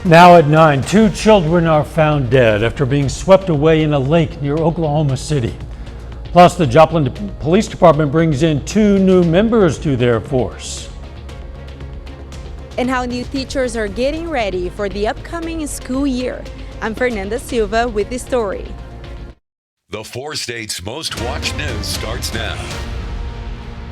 Now at 9, 2 children are found dead after being swept away in a lake near Oklahoma City. Plus, the Joplin Police Department brings in 2 new members to their force. And how new teachers are getting ready for the upcoming school year. I'm Fernanda Silva with the story. The 4 states' most watched news starts now.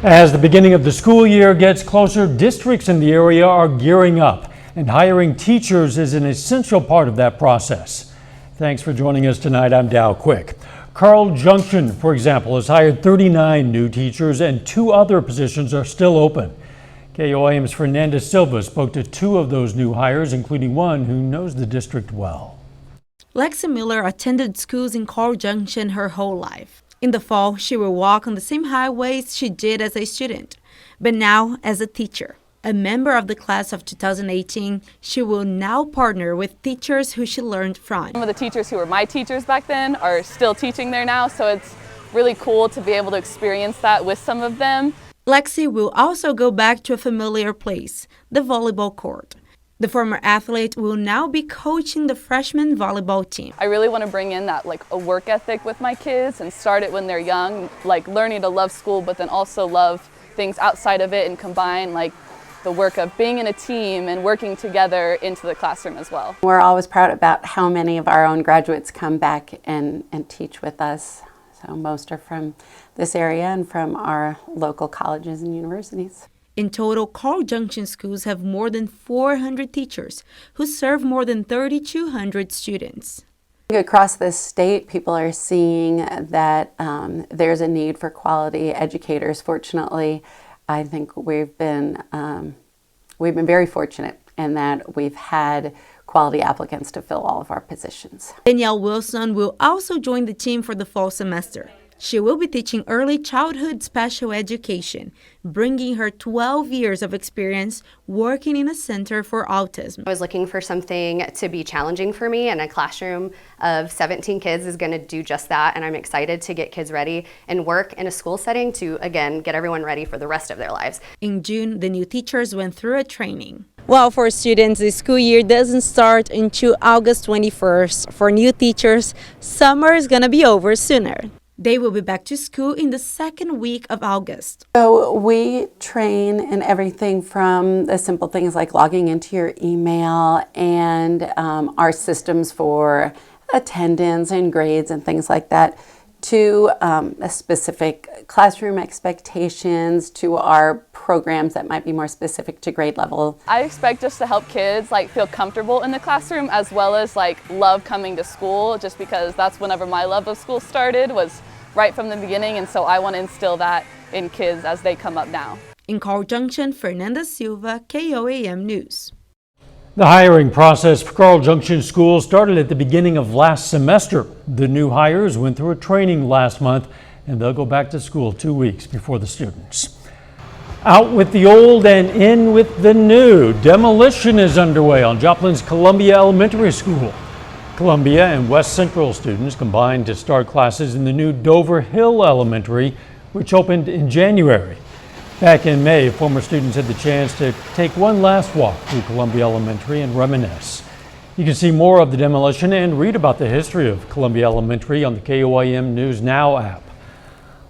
As the beginning of the school year gets closer, districts in the area are gearing up, and hiring teachers is an essential part of that process. Thanks for joining us tonight. I'm Dow Quick. Carl Junction, for example, has hired 39 new teachers, and 2 other positions are still open. KOAM's Fernanda Silva spoke to 2 of those new hires, including one who knows the district well. Lexi Miller attended schools in Carl Junction her whole life. In the fall, she will walk on the same highways she did as a student. But now, as a teacher, a member of the class of 2018, she will now partner with teachers who she learned from. Some of the teachers who were my teachers back then are still teaching there now, so it's really cool to be able to experience that with some of them. Lexi will also go back to a familiar place, the volleyball court. The former athlete will now be coaching the freshman volleyball team. I really want to bring in that a work ethic with my kids and start it when they're young, learning to love school, but then also love things outside of it and combine the work of being in a team and working together into the classroom as well. We're always proud about how many of our own graduates come back and teach with us. So most are from this area and from our local colleges and universities. In total, Carl Junction schools have more than 400 teachers who serve more than 3,200 students. Across the state, people are seeing that there's a need for quality educators. Fortunately, I think we've been very fortunate in that we've had quality applicants to fill all of our positions. Danielle Wilson will also join the team for the fall semester. She will be teaching early childhood special education, bringing her 12 years of experience working in a center for autism. I was looking for something to be challenging for me, and a classroom of 17 kids is going to do just that, and I'm excited to get kids ready and work in a school setting to, again, get everyone ready for the rest of their lives. In June, the new teachers went through a training. Well, for students, the school year doesn't start until August 21st. For new teachers, summer is going to be over sooner. They will be back to school in the second week of August. So we train in everything from the simple things like logging into your email and our systems for attendance and grades and things like that, to a specific classroom expectations, to our programs that might be more specific to grade level. I expect us to help kids feel comfortable in the classroom, as well as love coming to school, just because that's whenever my love of school started, was right from the beginning, and so I want to instill that in kids as they come up now. In Carl Junction, Fernanda Silva, KOAM News. The hiring process for Carl Junction School started at the beginning of last semester. The new hires went through a training last month, and they'll go back to school 2 weeks before the students. Out with the old and in with the new. Demolition is underway on Joplin's Columbia Elementary School. Columbia and West Central students combined to start classes in the new Dover Hill Elementary, which opened in January. Back in May, former students had the chance to take one last walk through Columbia Elementary and reminisce. You can see more of the demolition and read about the history of Columbia Elementary on the KOAM News Now app.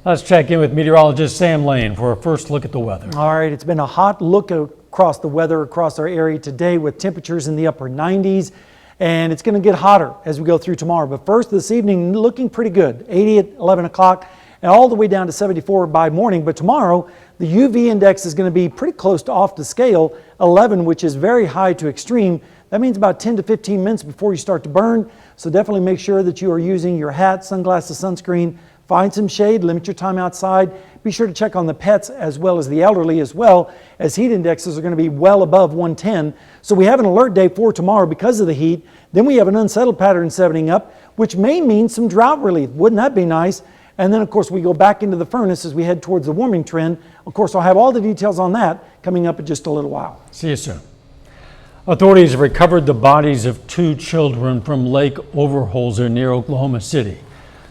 Let's check in with meteorologist Sam Lane for a first look at the weather. All right, it's been a hot look across the weather across our area today with temperatures in the upper 90s, and it's going to get hotter as we go through tomorrow. But first, this evening, looking pretty good. 80 at 11 o'clock and all the way down to 74 by morning. But tomorrow, the UV index is going to be pretty close to off the scale, 11, which is very high to extreme. That means about 10 to 15 minutes before you start to burn. So definitely make sure that you are using your hat, sunglasses, sunscreen. Find some shade, limit your time outside. Be sure to check on the pets as well as the elderly, as well as heat indexes are going to be well above 110. So we have an alert day for tomorrow because of the heat. Then we have an unsettled pattern setting up, which may mean some drought relief. Wouldn't that be nice? And then, of course, we go back into the furnace as we head towards the warming trend. Of course, I'll have all the details on that coming up in just a little while. See you soon. Authorities have recovered the bodies of 2 children from Lake Overholser near Oklahoma City.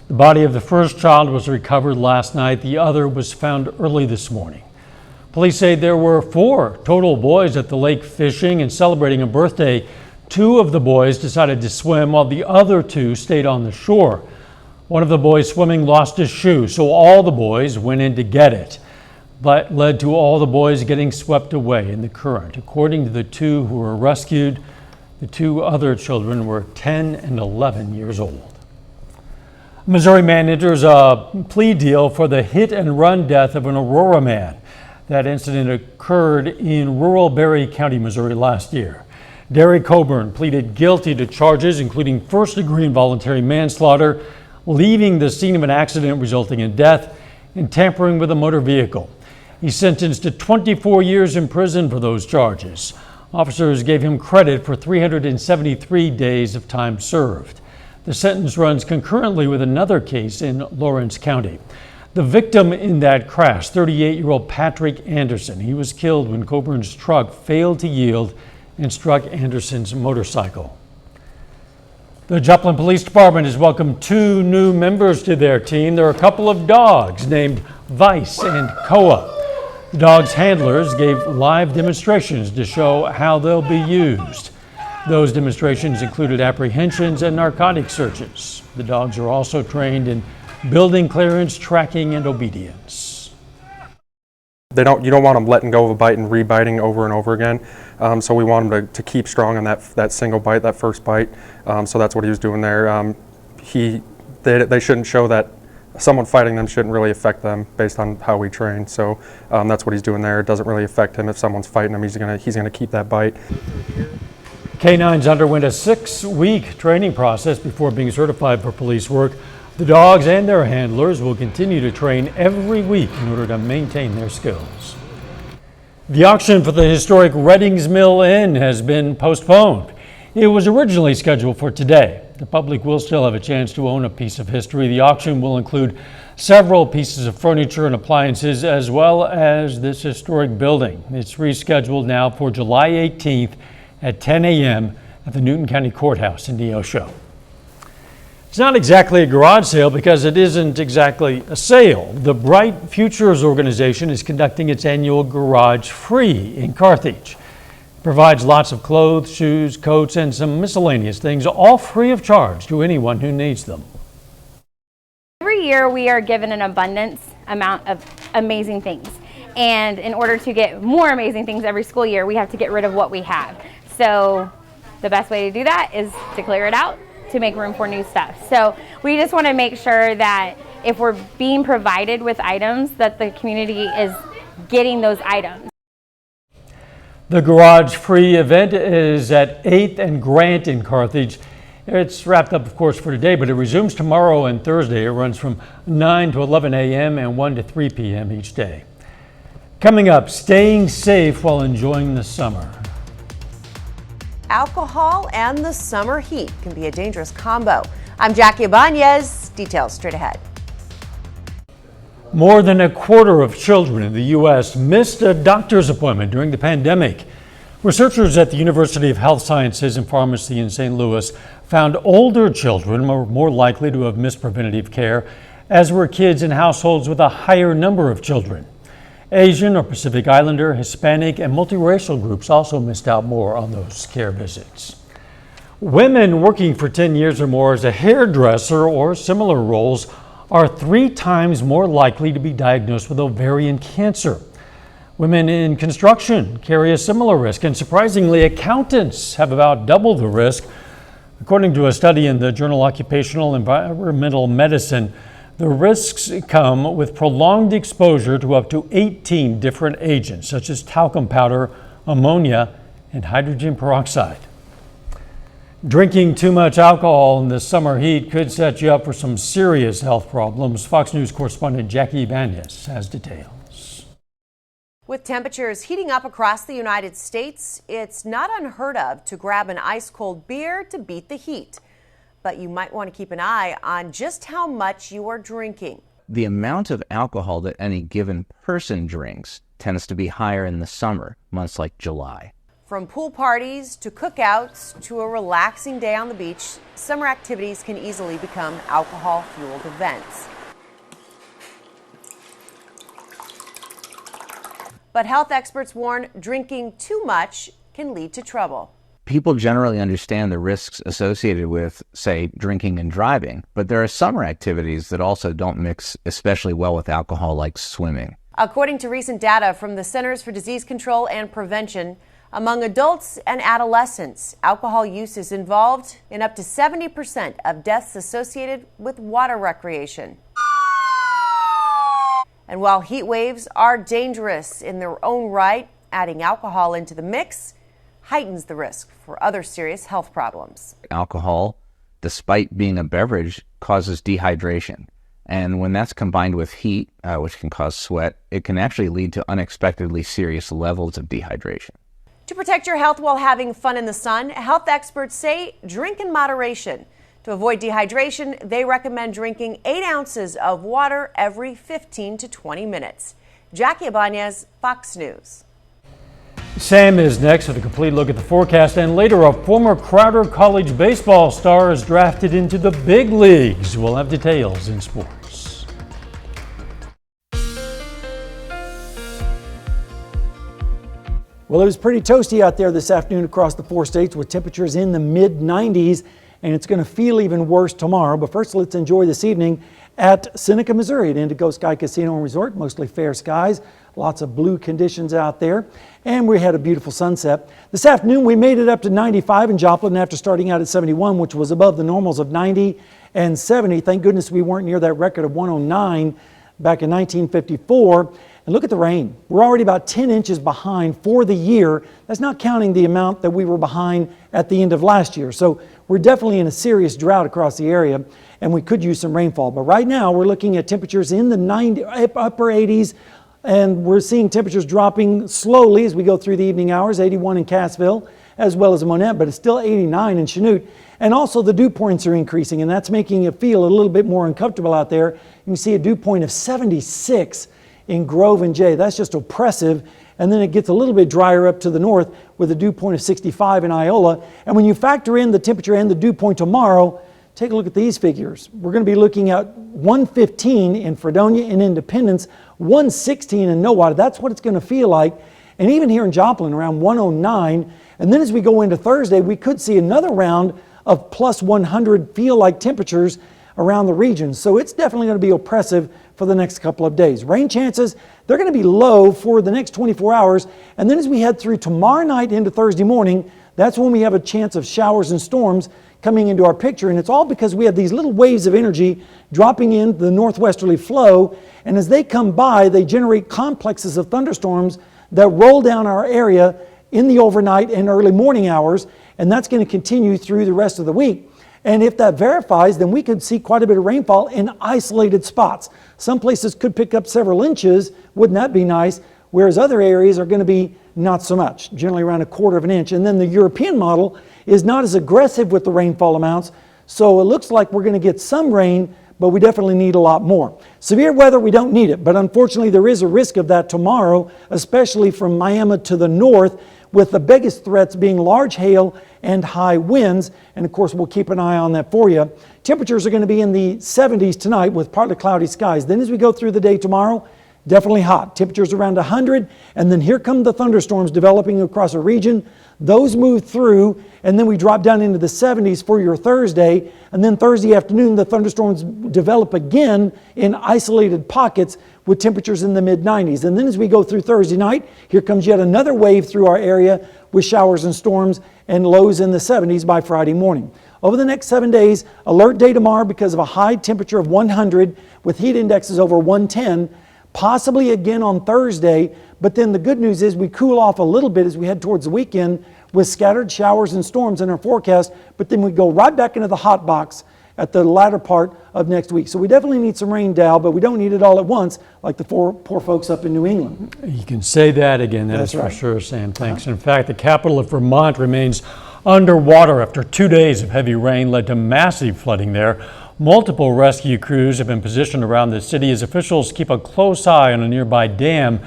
The body of the first child was recovered last night. The other was found early this morning. Police say there were 4 total boys at the lake fishing and celebrating a birthday. Two of the boys decided to swim while the other two stayed on the shore. One of the boys swimming lost his shoe, so all the boys went in to get it, but led to all the boys getting swept away in the current. According to the two who were rescued, the two other children were 10 and 11 years old. A Missouri man enters a plea deal for the hit and run death of an Aurora man. That incident occurred in rural Berry County, Missouri last year. Derek Coburn pleaded guilty to charges including first-degree involuntary manslaughter, leaving the scene of an accident resulting in death, and tampering with a motor vehicle. He's sentenced to 24 years in prison for those charges. Officers gave him credit for 373 days of time served. The sentence runs concurrently with another case in Lawrence County. The victim in that crash, 38-year-old Patrick Anderson, he was killed when Coburn's truck failed to yield and struck Anderson's motorcycle. The Joplin Police Department has welcomed two new members to their team. There are a couple of dogs named Vice and Koa. The dogs' handlers gave live demonstrations to show how they'll be used. Those demonstrations included apprehensions and narcotic searches. The dogs are also trained in building clearance, tracking, and obedience. You don't want them letting go of a bite and rebiting over and over again. So we want them to keep strong on that single bite, that first bite. So that's what he was doing there. They shouldn't show that someone fighting them shouldn't really affect them based on how we train. So that's what he's doing there. It doesn't really affect him if someone's fighting him. He's gonna keep that bite. Canines underwent a 6-week training process before being certified for police work. The dogs and their handlers will continue to train every week in order to maintain their skills. The auction for the historic Reddings Mill Inn has been postponed. It was originally scheduled for today. The public will still have a chance to own a piece of history. The auction will include several pieces of furniture and appliances, as well as this historic building. It's rescheduled now for July 18th at 10 a.m. at the Newton County Courthouse in Neosho. It's not exactly a garage sale because it isn't exactly a sale. The Bright Futures organization is conducting its annual Garage Free in Carthage. It provides lots of clothes, shoes, coats, and some miscellaneous things, all free of charge to anyone who needs them. Every year we are given an abundance amount of amazing things. And in order to get more amazing things every school year, we have to get rid of what we have. So the best way to do that is to clear it out, to make room for new stuff. So we just want to make sure that if we're being provided with items, that the community is getting those items. The Garage Free event is at 8th and Grant in Carthage. It's wrapped up, of course, for today, but it resumes tomorrow and Thursday. It runs from 9 to 11 a.m. and 1 to 3 p.m. each day. Coming up, staying safe while enjoying the summer. Alcohol and the summer heat can be a dangerous combo. I'm Jackie Ibanez. Details straight ahead. More than a quarter of children in the U.S. missed a doctor's appointment during the pandemic. Researchers at the University of Health Sciences and Pharmacy in St. Louis found older children were more likely to have missed preventative care, as were kids in households with a higher number of children. Asian or Pacific Islander, Hispanic, and multiracial groups also missed out more on those care visits. Women working for 10 years or more as a hairdresser or similar roles are 3 times more likely to be diagnosed with ovarian cancer. Women in construction carry a similar risk, and surprisingly, accountants have about double the risk. According to a study in the journal Occupational Environmental Medicine, the risks come with prolonged exposure to up to 18 different agents, such as talcum powder, ammonia, and hydrogen peroxide. Drinking too much alcohol in the summer heat could set you up for some serious health problems. Fox News correspondent Jackie Ibanez has details. With temperatures heating up across the United States, it's not unheard of to grab an ice-cold beer to beat the heat. But you might want to keep an eye on just how much you are drinking. The amount of alcohol that any given person drinks tends to be higher in the summer, months like July. From pool parties to cookouts to a relaxing day on the beach, summer activities can easily become alcohol-fueled events. But health experts warn drinking too much can lead to trouble. People generally understand the risks associated with, say, drinking and driving, but there are summer activities that also don't mix especially well with alcohol, like swimming. According to recent data from the Centers for Disease Control and Prevention, among adults and adolescents, alcohol use is involved in up to 70% of deaths associated with water recreation. And while heat waves are dangerous in their own right, adding alcohol into the mix heightens the risk for other serious health problems. Alcohol, despite being a beverage, causes dehydration. And when that's combined with heat, which can cause sweat, it can actually lead to unexpectedly serious levels of dehydration. To protect your health while having fun in the sun, health experts say drink in moderation. To avoid dehydration, they recommend drinking 8 ounces of water every 15 to 20 minutes. Jackie Ibanez, Fox News. Sam is next with a complete look at the forecast, and later a former Crowder College baseball star is drafted into the big leagues. We'll have details in sports. Well, it was pretty toasty out there this afternoon across the 4 states with temperatures in the mid-90s, and it's going to feel even worse tomorrow. But first, let's enjoy this evening at Seneca, Missouri at Indigo Sky Casino and Resort. Mostly fair skies, lots of blue conditions out there, and we had a beautiful sunset. This afternoon, we made it up to 95 in Joplin after starting out at 71, which was above the normals of 90 and 70. Thank goodness we weren't near that record of 109 back in 1954. And look at the rain. We're already about 10 inches behind for the year. That's not counting the amount that we were behind at the end of last year. So we're definitely in a serious drought across the area, and we could use some rainfall. But right now, we're looking at temperatures in the upper 80s, and we're seeing temperatures dropping slowly as we go through the evening hours, 81 in Cassville, as well as Monette, but it's still 89 in Chanute. And also the dew points are increasing, and that's making it feel a little bit more uncomfortable out there. You can see a dew point of 76 in Grove and Jay. That's just oppressive. And then it gets a little bit drier up to the north with a dew point of 65 in Iola. And when you factor in the temperature and the dew point tomorrow, take a look at these figures. We're going to be looking at 115 in Fredonia and Independence, 116 in Nowata. That's what it's going to feel like. And even here in Joplin, around 109. And then as we go into Thursday, we could see another round of plus 100 feel-like temperatures around the region. So it's definitely going to be oppressive for the next couple of days. Rain chances, they're going to be low for the next 24 hours. And then as we head through tomorrow night into Thursday morning, that's when we have a chance of showers and storms coming into our picture. And it's all because we have these little waves of energy dropping in the northwesterly flow. And as they come by, they generate complexes of thunderstorms that roll down our area in the overnight and early morning hours. And that's going to continue through the rest of the week. And if that verifies, then we could see quite a bit of rainfall in isolated spots. Some places could pick up several inches. Wouldn't that be nice? Whereas other areas are going to be not so much, generally around 1/4 of an inch. And then the European model is not as aggressive with the rainfall amounts. So it looks like we're going to get some rain, but we definitely need a lot more. Severe weather, we don't need it. But unfortunately, there is a risk of that tomorrow, especially from Miami to the north, with the biggest threats being large hail and high winds. And of course, we'll keep an eye on that for you. Temperatures are going to be in the 70s tonight with partly cloudy skies. Then as we go through the day tomorrow, definitely hot. Temperatures around 100. And then here come the thunderstorms developing across a region. Those move through, and then we drop down into the 70s for your Thursday. And then Thursday afternoon, the thunderstorms develop again in isolated pockets with temperatures in the mid-90s. And then as we go through Thursday night, here comes yet another wave through our area with showers and storms and lows in the 70s by Friday morning. Over the next 7 days, alert day tomorrow because of a high temperature of 100 with heat indexes over 110, possibly again on Thursday. But then the good news is we cool off a little bit as we head towards the weekend with scattered showers and storms in our forecast, but then we go right back into the hot box at the latter part of next week. So we definitely need some rain, Dal, but we don't need it all at once like the poor folks up in New England. You can say that again, that's right. For sure, Sam. Thanks. In fact, the capital of Vermont remains underwater after 2 days of heavy rain led to massive flooding there. Multiple rescue crews have been positioned around the city as officials keep a close eye on a nearby dam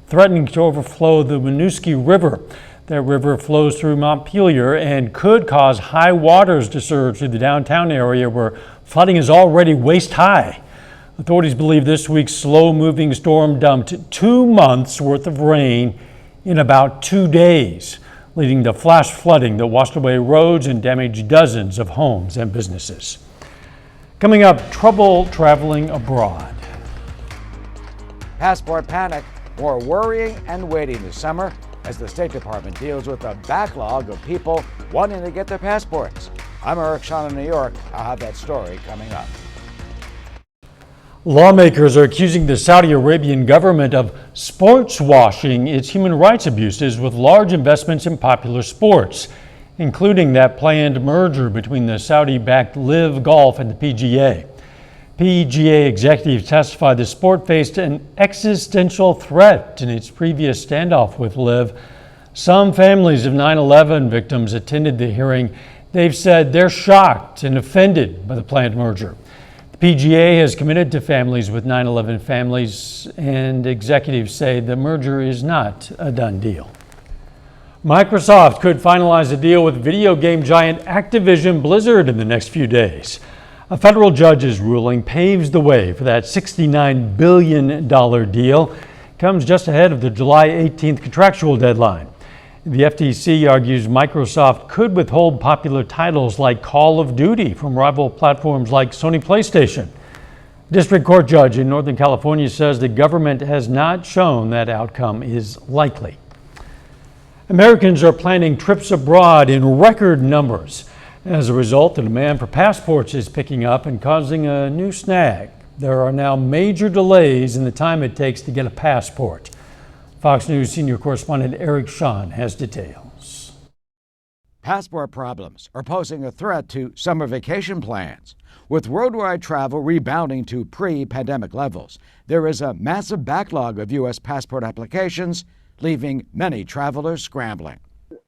threatening to overflow the Winooski River. That river flows through Montpelier and could cause high waters to surge through the downtown area where flooding is already waist high. Authorities believe this week's slow-moving storm dumped 2 months worth of rain in about 2 days. leading to flash flooding that washed away roads and damaged dozens of homes and businesses. Coming up, trouble traveling abroad. Passport panic, more worrying and waiting this summer as the State Department deals with a backlog of people wanting to get their passports. I'm Eric Shawn in New York. I'll have that story coming up. Lawmakers are accusing the Saudi Arabian government of sports washing its human rights abuses with large investments in popular sports, including that planned merger between the Saudi-backed Live Golf and the PGA. PGA executives testified the sport faced an existential threat in its previous standoff with Live. Some families of 9/11 victims attended the hearing. They've said they're shocked and offended by the planned merger. The PGA has committed to families with 9/11 families, and executives say the merger is not a done deal. Microsoft could finalize a deal with video game giant Activision Blizzard in the next few days. A federal judge's ruling paves the way for that $69 billion deal. It comes just ahead of the July 18th contractual deadline. The FTC argues Microsoft could withhold popular titles like Call of Duty from rival platforms like Sony PlayStation. District Court judge in Northern California says the government has not shown that outcome is likely. Americans are planning trips abroad in record numbers. As a result, the demand for passports is picking up and causing a new snag. There are now major delays in the time it takes to get a passport. Fox News senior correspondent Eric Shawn has details. Passport problems are posing a threat to summer vacation plans. With worldwide travel rebounding to pre-pandemic levels, there is a massive backlog of U.S. passport applications, leaving many travelers scrambling.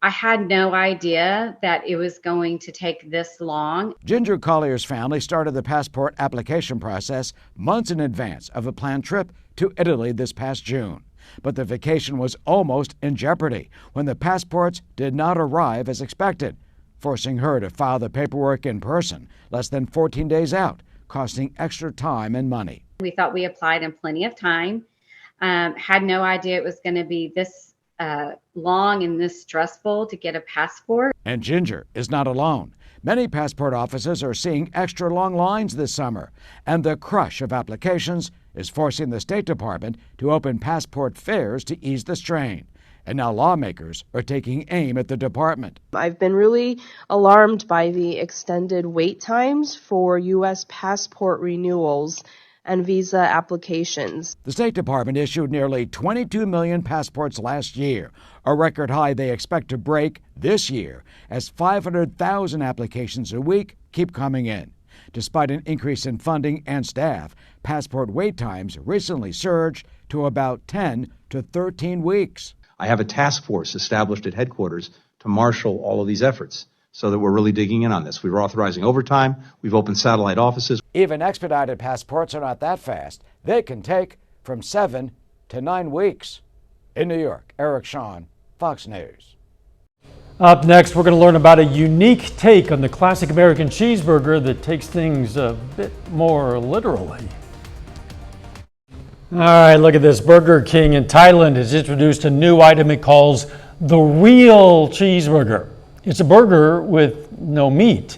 I had no idea that it was going to take this long. Ginger Collier's family started the passport application process months in advance of a planned trip to Italy this past June. But the vacation was almost in jeopardy when the passports did not arrive as expected, forcing her to file the paperwork in person less than 14 days out, costing extra time and money. We thought we applied in plenty of time. Had no idea it was going to be this long and this stressful to get a passport. And Ginger is not alone. Many passport offices are seeing extra long lines this summer, and the crush of applications is forcing the State Department to open passport fairs to ease the strain. And now lawmakers are taking aim at the department. I've been really alarmed by the extended wait times for U.S. passport renewals and visa applications. The State Department issued nearly 22 million passports last year, a record high they expect to break this year as 500,000 applications a week keep coming in. Despite an increase in funding and staff, passport wait times recently surged to about 10 to 13 weeks. I have a task force established at headquarters to marshal all of these efforts so that we're really digging in on this. We were authorizing overtime. We've opened satellite offices. Even expedited passports are not that fast. They can take from 7 to 9 weeks. In New York, Eric Shawn, Fox News. Up next, we're going to learn about a unique take on the classic American cheeseburger that takes things a bit more literally. All right, look at this. Burger King in Thailand has introduced a new item it calls the real cheeseburger. It's a burger with no meat.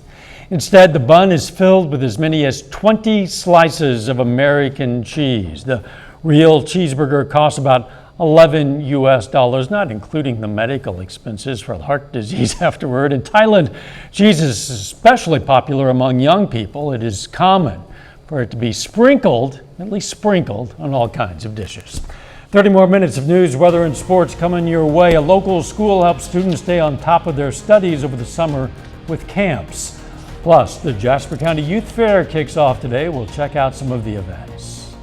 Instead, the bun is filled with as many as 20 slices of American cheese. The real cheeseburger costs about $11 US, not including the medical expenses for heart disease afterward. In Thailand, cheese is especially popular among young people. It is common for it to be sprinkled, at least sprinkled, on all kinds of dishes. 30 more minutes of news, weather, and sports coming your way. A local school helps students stay on top of their studies over the summer with camps. Plus, the Jasper County Youth Fair kicks off today. We'll check out some of the events.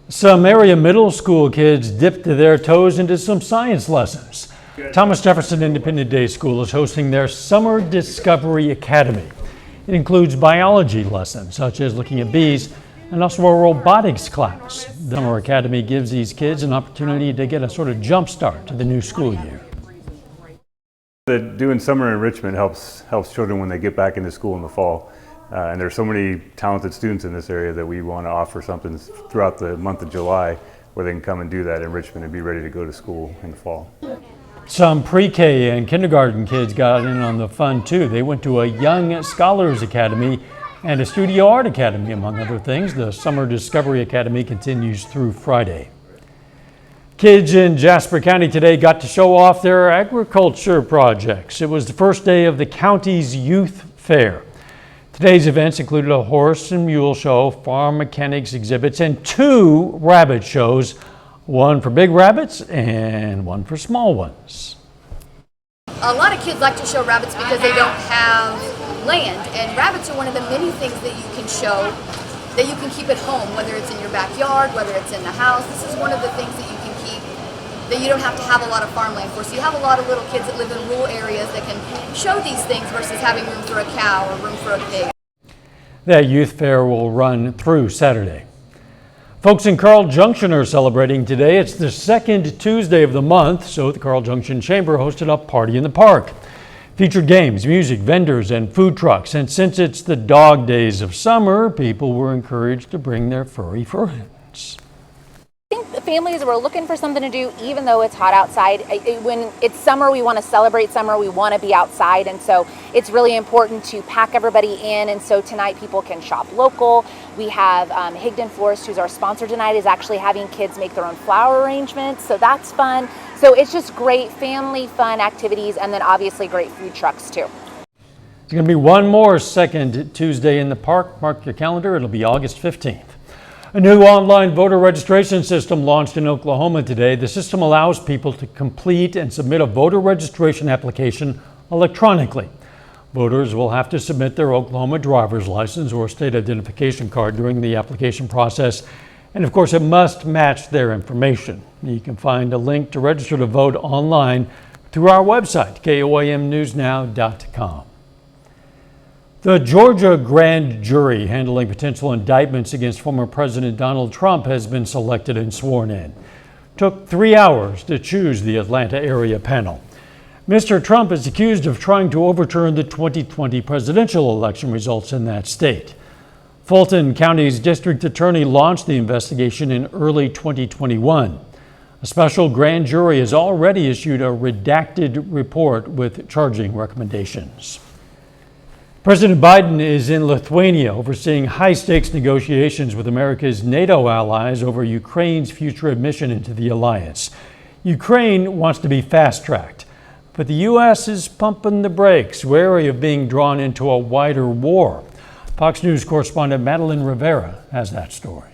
Some area middle school kids dipped their toes into some science lessons. Thomas Jefferson Independent Day School is hosting their Summer Discovery Academy. It includes biology lessons, such as looking at bees, and also a robotics class. The Summer Academy gives these kids an opportunity to get a sort of jump start to the new school year. Doing summer enrichment helps children when they get back into school in the fall. And there's so many talented students in this area that we want to offer something throughout the month of July where they can come and do that enrichment and be ready to go to school in the fall. Some pre-K and kindergarten kids got in on the fun too. They went to a Young Scholars Academy and a Studio Art Academy, among other things. The Summer Discovery Academy continues through Friday. Kids in Jasper County today got to show off their agriculture projects. It was the first day of the county's youth fair. Today's events included a horse and mule show, farm mechanics exhibits, and 2 rabbit shows, one for big rabbits and one for small ones. A lot of kids like to show rabbits because they don't have land, and rabbits are one of the many things that you can show that you can keep at home, whether it's in your backyard, whether it's in the house. This is one of the things that you can keep that you don't have to have a lot of farmland for. So you have a lot of little kids that live in rural areas that can show these things versus having room for a cow or room for a pig. That youth fair will run through Saturday. Folks in Carl Junction are celebrating today. It's the second Tuesday of the month, so the Carl Junction Chamber hosted a party in the park. Featured games, music, vendors, and food trucks. And since it's the dog days of summer, people were encouraged to bring their furry friends. I think the families were looking for something to do even though it's hot outside. When it's summer, we want to celebrate summer, we want to be outside, and so it's really important to pack everybody in. And so tonight people can shop local. We have Higdon Florist, who's our sponsor tonight, is actually having kids make their own flower arrangements, so that's fun. So it's just great family fun activities, and then obviously great food trucks too. There's going to be one more second Tuesday in the park. Mark your calendar, it'll be August 15th. A new online voter registration system launched in Oklahoma today. The system allows people to complete and submit a voter registration application electronically. Voters will have to submit their Oklahoma driver's license or state identification card during the application process. And of course, it must match their information. You can find a link to register to vote online through our website, KOAMnewsnow.com. The Georgia grand jury handling potential indictments against former President Donald Trump has been selected and sworn in. Took 3 hours to choose the Atlanta area panel. Mr. Trump is accused of trying to overturn the 2020 presidential election results in that state. Fulton County's district attorney launched the investigation in early 2021. A special grand jury has already issued a redacted report with charging recommendations. President Biden is in Lithuania overseeing high-stakes negotiations with America's NATO allies over Ukraine's future admission into the alliance. Ukraine wants to be fast-tracked, but the U.S. is pumping the brakes, wary of being drawn into a wider war. Fox News correspondent Madeline Rivera has that story.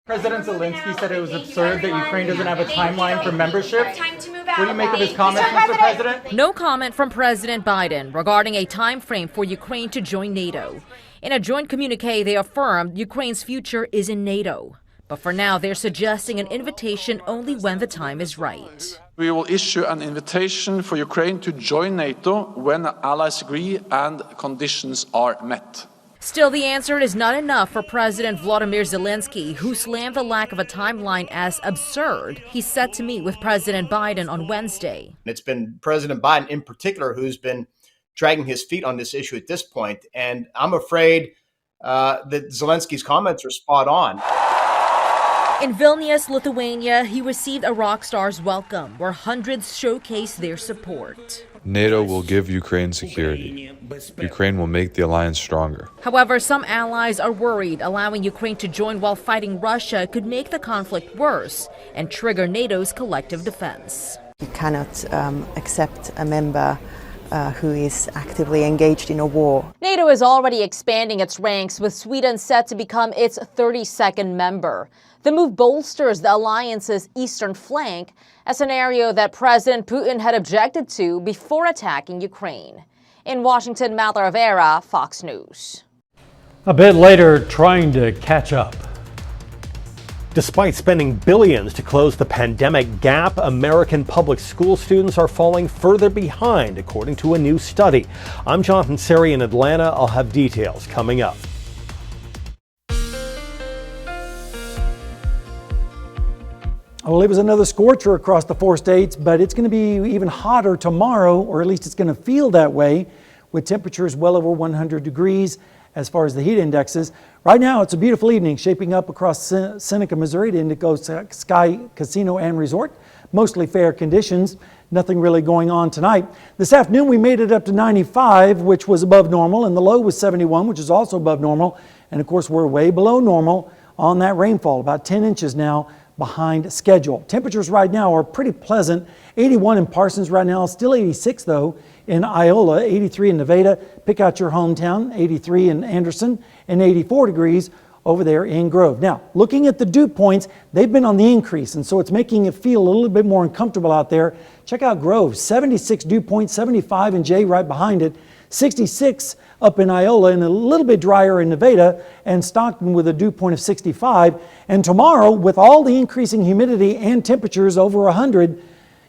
President Zelensky said it was absurd that Ukraine doesn't have a timeline for membership. What do you make of his comments, Mr. President? No comment from President Biden regarding a time frame for Ukraine to join NATO. In a joint communique, they affirmed Ukraine's future is in NATO. But for now, they're suggesting an invitation only when the time is right. We will issue an invitation for Ukraine to join NATO when allies agree and conditions are met. Still, the answer is not enough for President Volodymyr Zelensky, who slammed the lack of a timeline as absurd. He's set to meet with President Biden on Wednesday. It's been President Biden in particular who's been dragging his feet on this issue at this point. And I'm afraid that Zelensky's comments are spot on. In Vilnius, Lithuania, he received a rock star's welcome, where hundreds showcased their support. NATO will give Ukraine security. Ukraine will make the alliance stronger. However, some allies are worried allowing Ukraine to join while fighting Russia could make the conflict worse and trigger NATO's collective defense. You cannot accept a member who is actively engaged in a war. NATO is already expanding its ranks, with Sweden set to become its 32nd member. The move bolsters the alliance's eastern flank, a scenario that President Putin had objected to before attacking Ukraine. In Washington, Madeline Rivera, Fox News. A bit later, trying to catch up. Despite spending billions to close the pandemic gap, American public school students are falling further behind, according to a new study. I'm Jonathan Seri in Atlanta. I'll have details coming up. Well, it was another scorcher across the 4 states, but it's going to be even hotter tomorrow, or at least it's going to feel that way, with temperatures well over 100 degrees as far as the heat indexes. Right now, it's a beautiful evening shaping up across Seneca, Missouri to Indigo Sky Casino and Resort. Mostly fair conditions. nothing really going on tonight. This afternoon we made it up to 95, which was above normal, and the low was 71, which is also above normal. And of course we're way below normal on that rainfall, about 10 inches now behind schedule. Temperatures right now are pretty pleasant. 81 in Parsons right now, still 86 though in Iola, 83 in Nevada. Pick out your hometown, 83 in Anderson, and 84 degrees over there in Grove. Now, looking at the dew points, they've been on the increase, and so it's making it feel a little bit more uncomfortable out there. Check out Grove, 76 dew points, 75 in Jay right behind it, 66 up in Iola, and a little bit drier in Nevada, and Stockton with a dew point of 65. And tomorrow, with all the increasing humidity and temperatures over 100,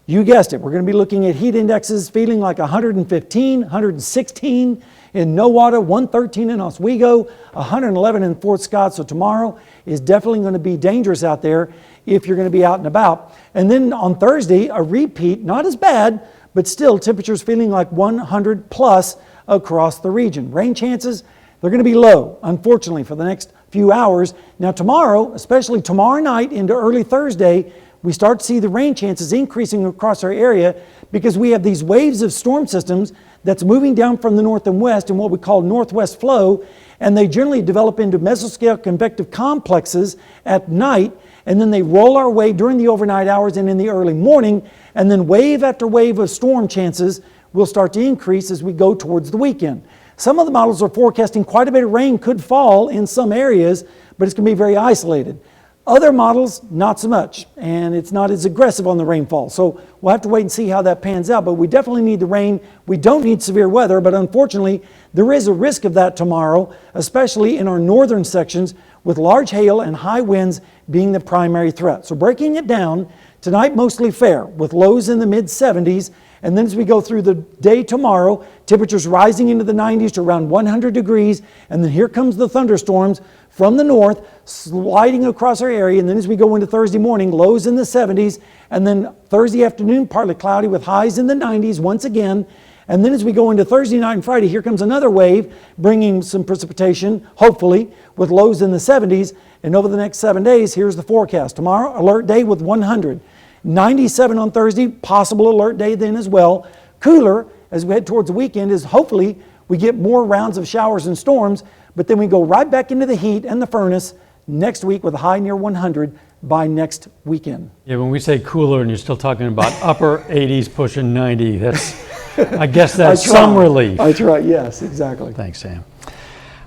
you guessed it, we're going to be looking at heat indexes feeling like 115, 116 in Nowata, 113 in Oswego, 111 in Fort Scott. So tomorrow is definitely going to be dangerous out there if you're going to be out and about. And then on Thursday, a repeat, not as bad, but still temperatures feeling like 100 plus across the region. Rain chances, they're going to be low, unfortunately, for the next few hours. Now tomorrow, especially tomorrow night into early Thursday, we start to see the rain chances increasing across our area because we have these waves of storm systems that's moving down from the north and west in what we call northwest flow, and they generally develop into mesoscale convective complexes at night, and then they roll our way during the overnight hours and in the early morning, and then wave after wave of storm chances will start to increase as we go towards the weekend. Some of the models are forecasting quite a bit of rain could fall in some areas, but it's going to be very isolated. Other models, not so much, and it's not as aggressive on the rainfall. So we'll have to wait and see how that pans out, but we definitely need the rain. We don't need severe weather, but unfortunately, there is a risk of that tomorrow, especially in our northern sections, with large hail and high winds being the primary threat. So breaking it down, tonight mostly fair, with lows in the mid-70s, and then as we go through the day tomorrow, temperatures rising into the 90s to around 100 degrees, and then here comes the thunderstorms from the north, sliding across our area, and then as we go into Thursday morning, lows in the 70s, and then Thursday afternoon, partly cloudy with highs in the 90s once again, and then as we go into Thursday night and Friday, here comes another wave, bringing some precipitation, hopefully, with lows in the 70s, and over the next 7 days, here's the forecast. Tomorrow, alert day with 100. 97 on Thursday, possible alert day then as well. Cooler as we head towards the weekend is hopefully we get more rounds of showers and storms, but then we go right back into the heat and the furnace next week with a high near 100 by next weekend. Yeah, when we say cooler and you're still talking about upper 80s pushing 90, that's, I guess that's some relief. That's right, yes, exactly. Thanks, Sam.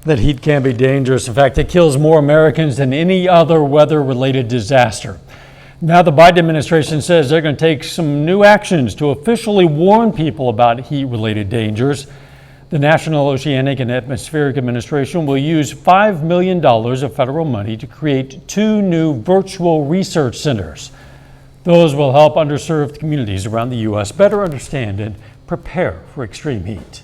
That heat can be dangerous. In fact, it kills more Americans than any other weather-related disaster. Now the Biden administration says they're going to take some new actions to officially warn people about heat-related dangers. The National Oceanic and Atmospheric Administration will use $5 million of federal money to create 2 new virtual research centers. Those will help underserved communities around the U.S. better understand and prepare for extreme heat.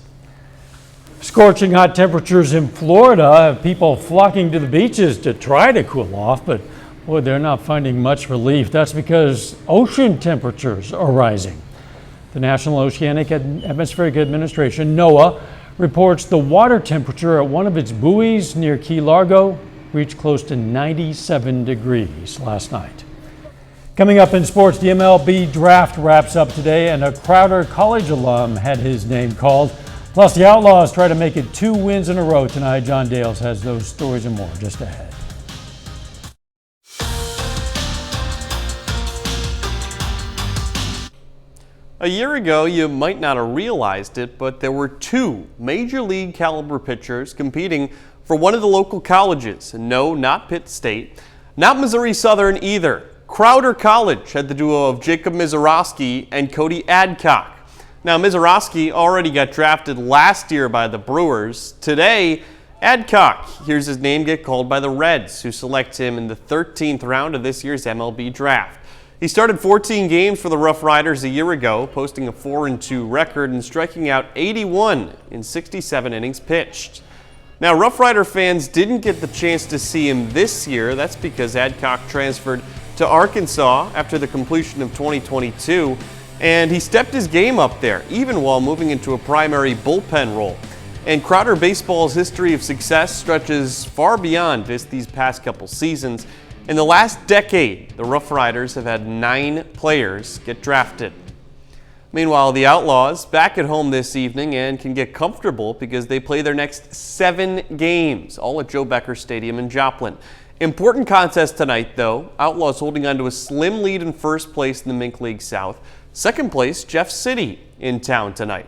Scorching hot temperatures in Florida have people flocking to the beaches to try to cool off, but boy, they're not finding much relief. That's because ocean temperatures are rising. The National Oceanic and Atmospheric Administration, NOAA, reports the water temperature at one of its buoys near Key Largo reached close to 97 degrees last night. Coming up in sports, the MLB draft wraps up today, and a Crowder College alum had his name called. Plus, the Outlaws try to make it 2 wins in a row tonight. John Dales has those stories and more just ahead. A year ago, you might not have realized it, but there were 2 major league caliber pitchers competing for one of the local colleges. No, not Pitt State, not Missouri Southern either. Crowder College had the duo of Jacob Mizorowski and Cody Adcock. Now, Mizorowski already got drafted last year by the Brewers. Today, Adcock hears his name get called by the Reds, who select him in the 13th round of this year's MLB draft. He started 14 games for the Rough Riders a year ago, posting a 4-2 record and striking out 81 in 67 innings pitched. Now, Rough Rider fans didn't get the chance to see him this year. That's because Adcock transferred to Arkansas after the completion of 2022, and he stepped his game up there, even while moving into a primary bullpen role. And Crowder baseball's history of success stretches far beyond just these past couple seasons. In the last decade, the Rough Riders have had 9 players get drafted. Meanwhile, the Outlaws back at home this evening and can get comfortable because they play their next 7 games, all at Joe Becker Stadium in Joplin. Important contest tonight, though. Outlaws holding on to a slim lead in first place in the Mink League South. Second place, Jeff City in town tonight.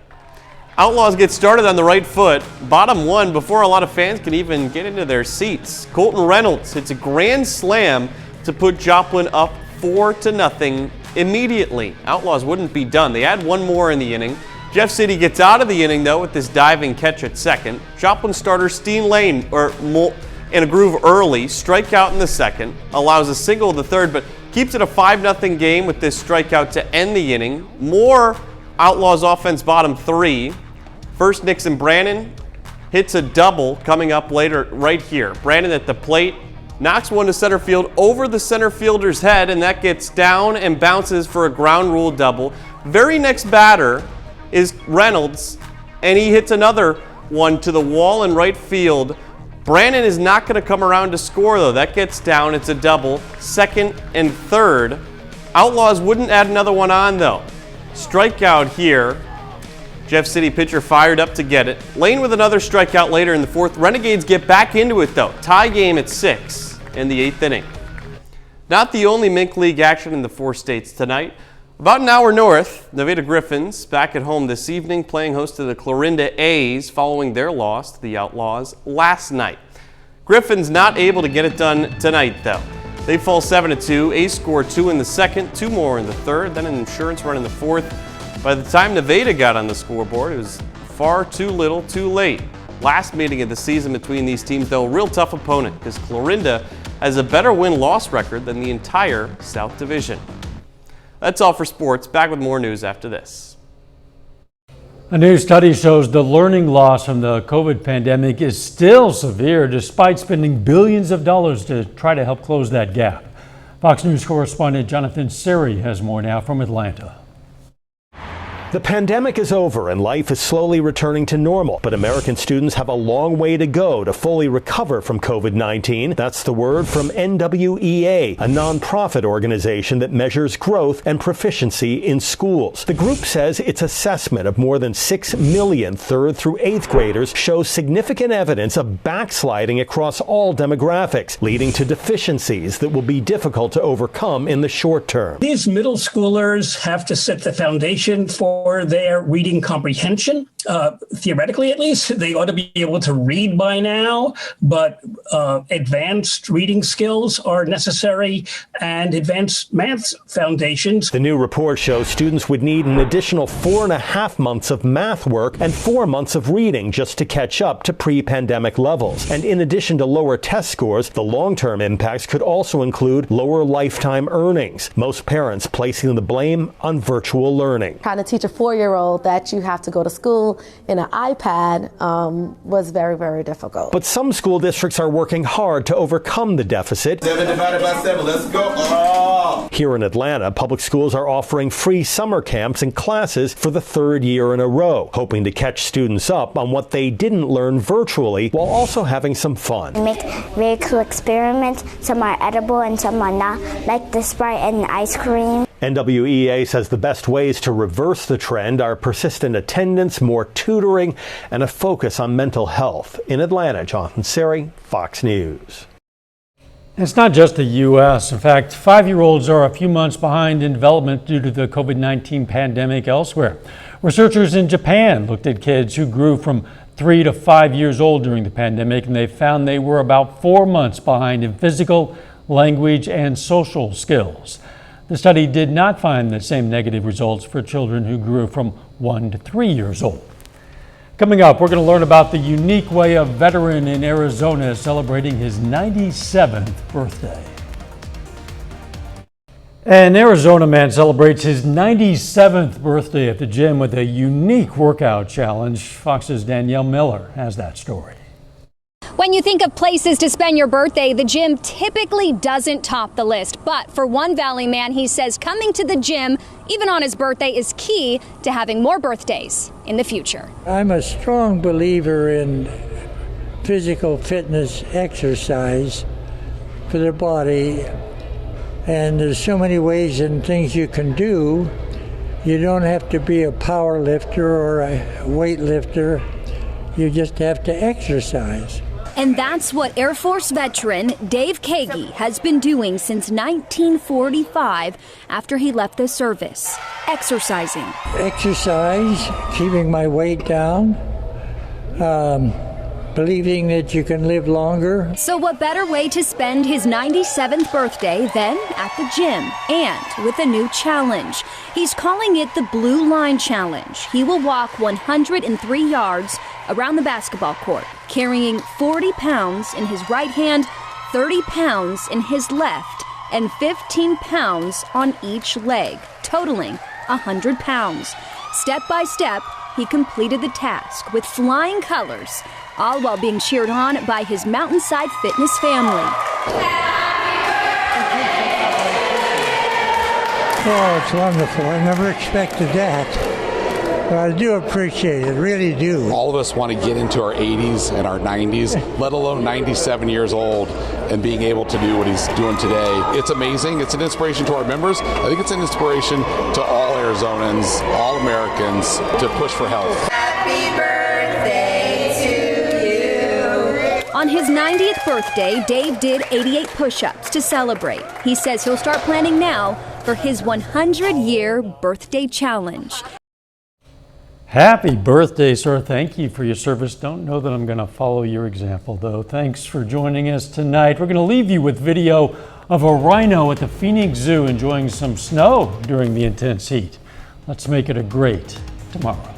Outlaws get started on the right foot, bottom 1 before a lot of fans can even get into their seats. Colton Reynolds hits a grand slam to put Joplin up 4-0 immediately. Outlaws wouldn't be done. They had one more in the inning. Jeff City gets out of the inning, though, with this diving catch at second. Joplin starter Steen Lane in a groove early, strikeout in the second, allows a single in the third, but keeps it a 5-0 game with this strikeout to end the inning. More Outlaws offense bottom 3. First, Nixon Brannon hits a double coming up later right here. Brannon at the plate knocks one to center field over the center fielder's head, and that gets down and bounces for a ground rule double. Very next batter is Reynolds, and he hits another one to the wall in right field. Brannon is not going to come around to score, though. That gets down. It's a double. Second and third. Outlaws wouldn't add another one on, though. Strikeout here. Jeff City pitcher fired up to get it. Lane with another strikeout later in the fourth. Renegades get back into it, though. Tie game at 6 in the 8th inning. Not the only Mink League action in the 4 states tonight. About an hour north, Nevada Griffins back at home this evening, playing host to the Clarinda A's following their loss to the Outlaws last night. Griffins not able to get it done tonight, though. They fall 7-2. A's score 2 in the second, 2 more in the third, then an insurance run in the fourth. By the time Nevada got on the scoreboard, it was far too little, too late. Last meeting of the season between these teams, though, a real tough opponent because Clarinda has a better win-loss record than the entire South Division. That's all for sports. Back with more news after this. A new study shows the learning loss from the COVID pandemic is still severe despite spending billions of dollars to try to help close that gap. Fox News correspondent Jonathan Siri has more now from Atlanta. The pandemic is over and life is slowly returning to normal, but American students have a long way to go to fully recover from COVID-19. That's the word from NWEA, a nonprofit organization that measures growth and proficiency in schools. The group says its assessment of more than 6 million 3rd through 8th graders shows significant evidence of backsliding across all demographics, leading to deficiencies that will be difficult to overcome in the short term. These middle schoolers have to set the foundation for their reading comprehension. Theoretically, at least, they ought to be able to read by now, but advanced reading skills are necessary and advanced math foundations. The new report shows students would need an additional 4.5 months of math work and 4 months of reading just to catch up to pre-pandemic levels. And in addition to lower test scores, the long-term impacts could also include lower lifetime earnings, most parents placing the blame on virtual learning. Trying to teach a 4-year-old that you have to go to school in an iPad was very, very difficult. But some school districts are working hard to overcome the deficit. 7 divided by 7, let's go. Oh. Here in Atlanta, public schools are offering free summer camps and classes for the 3rd year in a row, hoping to catch students up on what they didn't learn virtually while also having some fun. Make very cool experiments. Some are edible and some are not, like the Sprite and the ice cream. NWEA says the best ways to reverse the trend are persistent attendance, more tutoring, and a focus on mental health. In Atlanta, Jonathan Siri, Fox News. It's not just the U.S. In fact, 5-year-olds are a few months behind in development due to the COVID-19 pandemic elsewhere. Researchers in Japan looked at kids who grew from 3 to 5 years old during the pandemic, and they found they were about 4 months behind in physical, language, and social skills. The study did not find the same negative results for children who grew from 1 to 3 years old. Coming up, we're going to learn about the unique way a veteran in Arizona is celebrating his 97th birthday. An Arizona man celebrates his 97th birthday at the gym with a unique workout challenge. Fox's Danielle Miller has that story. When you think of places to spend your birthday, the gym typically doesn't top the list. But for one Valley man, he says coming to the gym, even on his birthday, is key to having more birthdays in the future. I'm a strong believer in physical fitness exercise for the body. And there's so many ways and things you can do. You don't have to be a power lifter or a weightlifter. You just have to exercise. And that's what Air Force veteran Dave Kagi has been doing since 1945 after he left the service. Exercising. Exercise, keeping my weight down, believing that you can live longer. So what better way to spend his 97th birthday than at the gym, and with a new challenge. He's calling it the Blue Line Challenge. He will walk 103 yards around the basketball court, carrying 40 pounds in his right hand, 30 pounds in his left, and 15 pounds on each leg, totaling 100 pounds. Step by step, he completed the task with flying colors, all while being cheered on by his Mountainside Fitness family. Oh, it's wonderful. I never expected that. But I do appreciate it, really do. All of us want to get into our 80s and our 90s, let alone 97 years old, and being able to do what he's doing today. It's amazing. It's an inspiration to our members. I think it's an inspiration to all Arizonans, all Americans, to push for health. Happy birthday to you. On his 90th birthday, Dave did 88 push-ups to celebrate. He says he'll start planning now for his 100-year birthday challenge. Happy birthday, sir. Thank you for your service. Don't know that I'm going to follow your example, though. Thanks for joining us tonight. We're going to leave you with video of a rhino at the Phoenix Zoo enjoying some snow during the intense heat. Let's make it a great tomorrow.